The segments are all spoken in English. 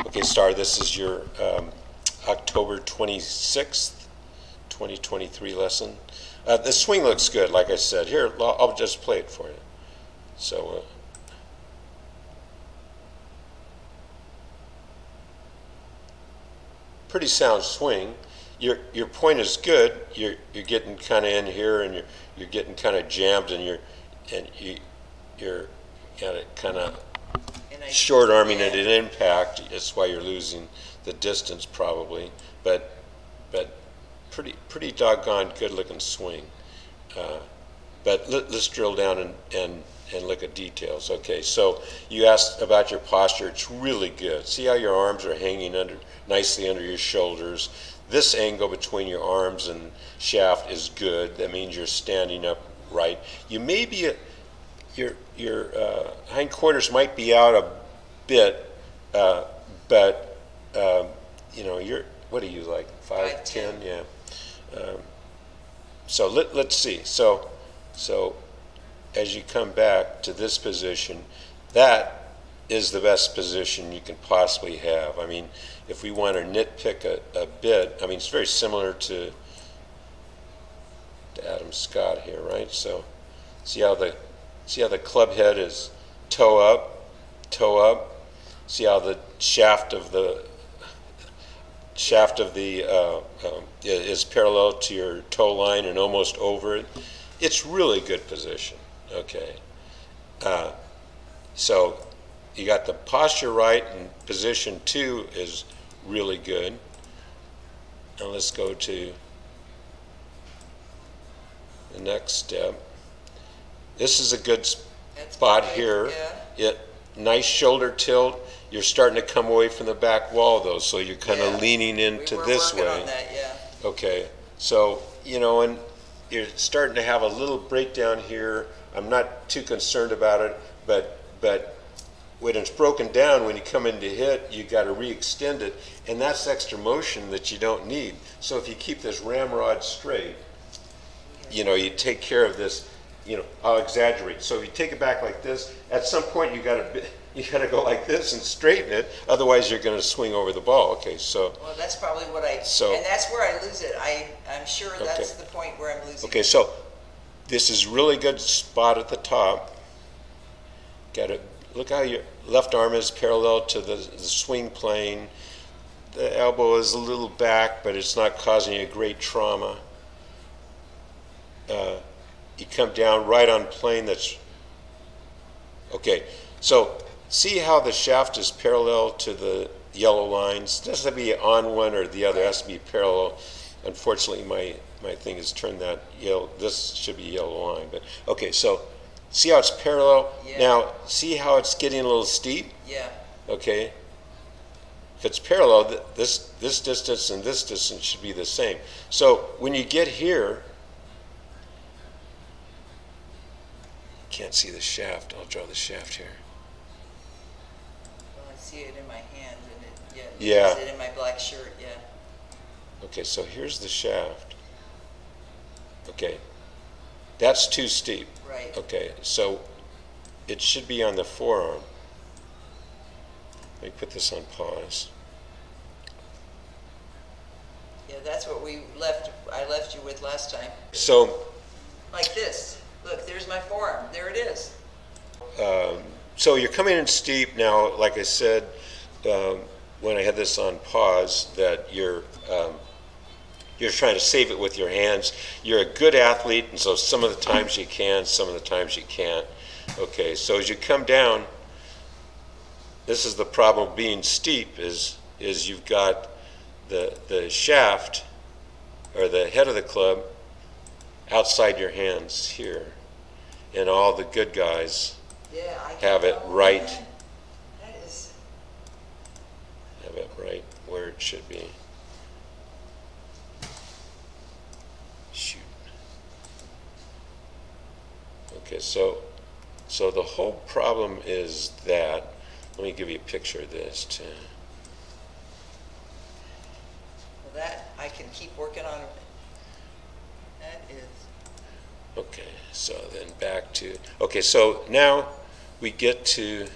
Okay, Star, this is your October 26th, 2023 lesson. The swing looks good, like I said. Here, I'll just play it for you. So, pretty sound swing. Your point is good. You're getting kind of in here, and you're getting kind of jammed, and you're kind of short arming it at impact. That's why you're losing the distance probably, but pretty doggone good looking swing. But let's drill down and look at details. Okay, so you asked about your posture. It's really good. See how your arms are hanging nicely under your shoulders. This angle between your arms and shaft is good. That means you're standing up right. You may be your hindquarters might be out a bit, but you know, what are you, like 5'10"? Yeah. So let's see. So as you come back to this position, that is the best position you can possibly have. I mean, if we want to nitpick a bit, I mean, it's very similar to Adam Scott here, right? So see how the club head is toe up. See how the shaft of the is parallel to your toe line and almost over it. It's really good position. Okay. So you got the posture right, and position 2 is really good. Now let's go to the next step. This is a good spot here. Yeah. Nice shoulder tilt. You're starting to come away from the back wall though, so you're kind of leaning into this way. On that, yeah. Okay, so you know, and you're starting to have a little breakdown here. I'm not too concerned about it, but when it's broken down, when you come in to hit, you got to re-extend it, and that's extra motion that you don't need. So if you keep this ramrod straight, you know, you take care of this. You know, I'll exaggerate. So if you take it back like this, at some point you got to go like this and straighten it. Otherwise, you're going to swing over the ball. Okay, so. Well, that's probably what and that's where I lose it. I'm sure that's the point where I'm losing. Okay, so this is really good spot at the top. Got to look how your left arm is parallel to the swing plane. The elbow is a little back, but it's not causing you great trauma. You come down right on plane. That's okay. So see how the shaft is parallel to the yellow lines. It doesn't have to be on one or the other. It has to be parallel. Unfortunately, my thing is turned that yellow. This should be yellow line, but okay. So see how it's parallel. Yeah. Now see how it's getting a little steep. Yeah. Okay. If it's parallel, this distance and this distance should be the same. So when you get here. Can't see the shaft. I'll draw the shaft here. Well, I see it in my hand, and yeah. I see it in my black shirt, yeah. Okay, so here's the shaft. Okay, that's too steep. Right. Okay, so it should be on the forearm. Let me put this on pause. Yeah, that's what I left you with last time. So. Like this. Look, there's my forearm. There it is. So you're coming in steep now. Like I said, when I had this on pause, that you're trying to save it with your hands. You're a good athlete, and so some of the times you can, some of the times you can't. Okay, so as you come down, this is the problem of being steep. Is you've got the shaft or the head of the club outside your hands here, and all the good guys have it right. Have it right where it should be. Shoot. Okay, so the whole problem is that. Let me give you a picture of this too. Well, that I can keep working on. That is. Okay, so then back to, okay, so now we get to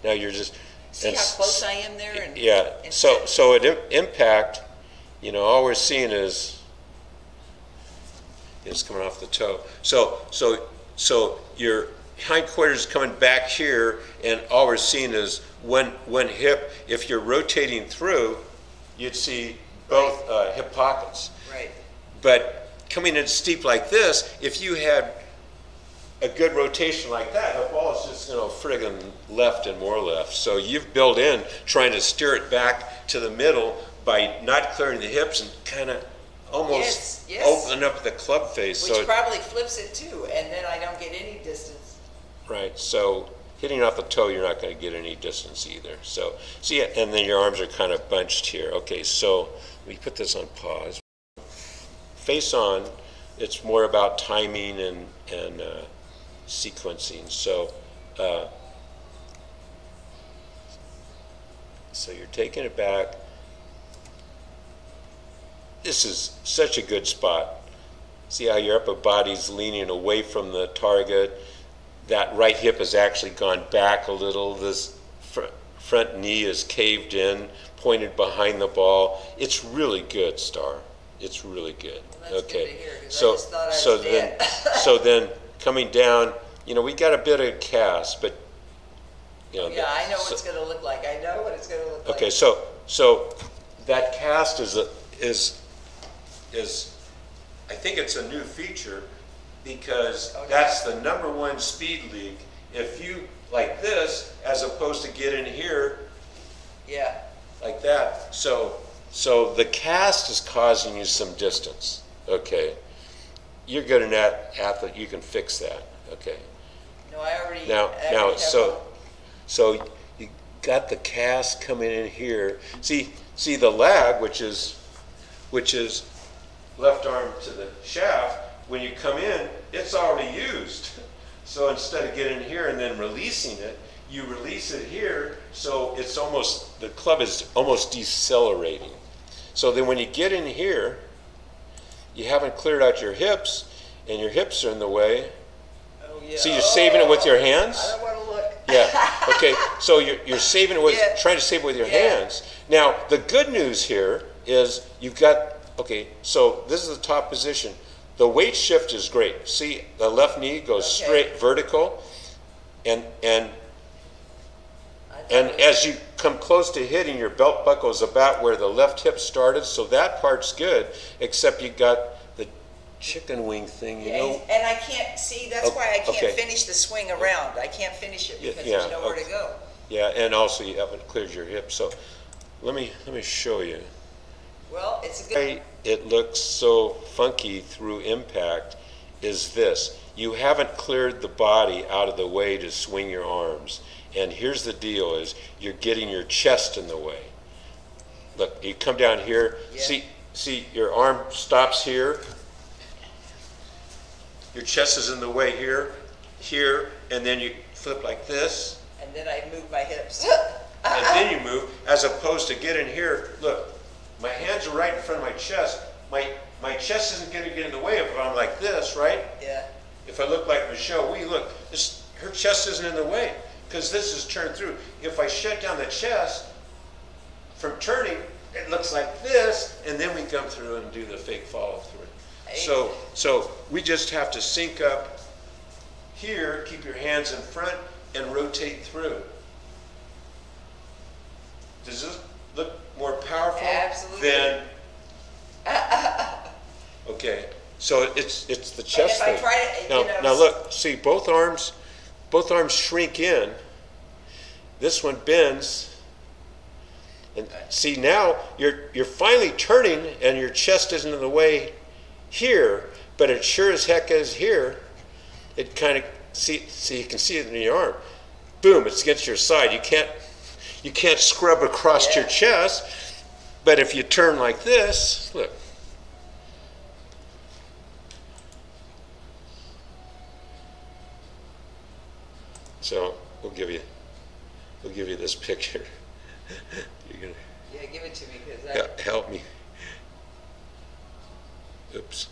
Now you're just. See how close I am there? And, yeah. and So at impact, you know, all we're seeing is coming off the toe. So your hindquarters is coming back here, and all we're seeing is one hip. If you're rotating through, you'd see both hip pockets. Right. But coming in steep like this, if you had a good rotation like that, the ball is just, you know, friggin' left and more left. So you've built in trying to steer it back to the middle by not clearing the hips and kind of almost opening up the club face. Which probably flips it too, and then I don't get any distance. Right, so hitting off the toe, you're not going to get any distance either. So, see, and then your arms are kind of bunched here. Okay, so we put this on pause. Face on, it's more about timing and sequencing. So you're taking it back. This is such a good spot. See how your upper body's leaning away from the target. That right hip has actually gone back a little. This front knee is caved in, pointed behind the ball. It's really good, Star. It's really good. Well, that's okay. Good to hear, 'cause I just thought I was dead. so then coming down, you know, we got a bit of cast, but you know. Yeah, I know what it's going to look like. I know what it's going to look like. Okay, so that cast is I think it's a new feature because that's the #1 speed league. If you like this, as opposed to get in here, yeah, like that. So the cast is causing you some distance. Okay, you're good in that athlete. You can fix that. Okay. No, I already. Now, so you got the cast coming in here. See the lag, which is left arm to the shaft. When you come in, it's already used. So instead of getting here and then releasing it, you release it here. So it's almost, the club is almost decelerating. So then when you get in here, you haven't cleared out your hips, and your hips are in the way. Oh, yeah. See, you're saving it with your hands. I don't want to look. Yeah. Okay. So you're saving it with trying to save it with your hands. Now the good news here is you've got. Okay. So this is the top position. The weight shift is great. See, the left knee goes straight vertical, and as you come close to hitting, your belt buckle is about where the left hip started. So that part's good, except you got the chicken wing thing, you know. And I can't see. That's why I can't finish the swing around. I can't finish it because there's nowhere to go. Yeah, and also you haven't cleared your hips. So let me show you. Well, it's a good. It looks so funky through impact is this. You haven't cleared the body out of the way to swing your arms. And here's the deal is you're getting your chest in the way. Look, you come down here, see your arm stops here. Your chest is in the way here, and then you flip like this. And then I move my hips. And then you move, as opposed to get in here. Look, my hands are right in front of my chest. My chest isn't going to get in the way if I'm like this, right? Yeah. If I look like Michelle Wee, look, her chest isn't in the way because this is turned through. If I shut down the chest from turning, it looks like this, and then we come through and do the fake follow through. So we just have to sync up here, keep your hands in front, and rotate through. Does this look more powerful? Absolutely. Than okay, so it's the chest thing. Now look, see both arms shrink in. This one bends, and see now you're finally turning, and your chest isn't in the way here, but it sure as heck is here. It kind of see you can see it in your arm. Boom! It's against your side. You can't scrub across your chest. But if you turn like this, look. So we'll give you this picture. You're gonna give it to me because help me. Oops.